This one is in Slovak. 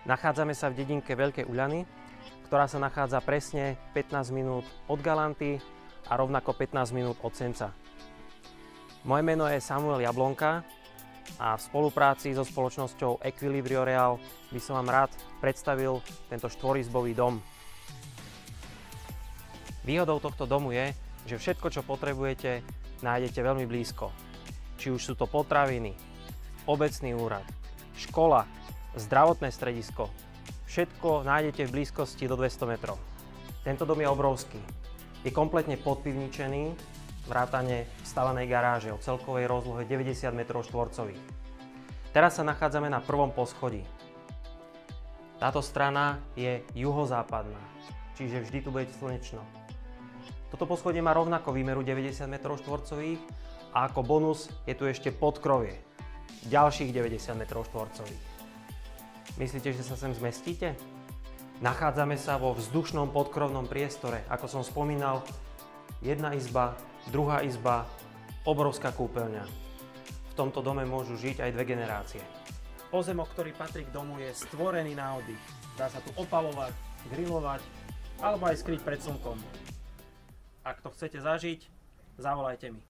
Nachádzame sa v dedinke Veľké Uľany, ktorá sa nachádza presne 15 minút od Galanty a rovnako 15 minút od Senca. Moje meno je Samuel Jablonka a v spolupráci so spoločnosťou Equilibrio Real by som vám rád predstavil tento štvorizbový dom. Výhodou tohto domu je, že všetko, čo potrebujete, nájdete veľmi blízko. Či už sú to potraviny, obecný úrad, škola, zdravotné stredisko, všetko nájdete v blízkosti do 200 metrov. Tento dom je obrovský. Je kompletne podpivničený, vrátane vstavanej garáže o celkovej rozlohe 90 metrov štvorcových. Teraz sa nachádzame na prvom poschodí. Táto strana je juhozápadná, čiže vždy tu bude slnečno. Toto poschodie má rovnako výmeru 90 metrov štvorcových a ako bonus je tu ešte podkrovie, ďalších 90 metrov štvorcových. Myslíte, že sa sem zmestíte? Nachádzame sa vo vzdušnom podkrovnom priestore. Ako som spomínal, jedna izba, druhá izba, obrovská kúpeľňa. V tomto dome môžu žiť aj 2 generácie. Pozemok, ktorý patrí k domu, je stvorený na oddych. Dá sa tu opalovať, grilovať alebo aj skryť pred slnkom. Ak to chcete zažiť, zavolajte mi.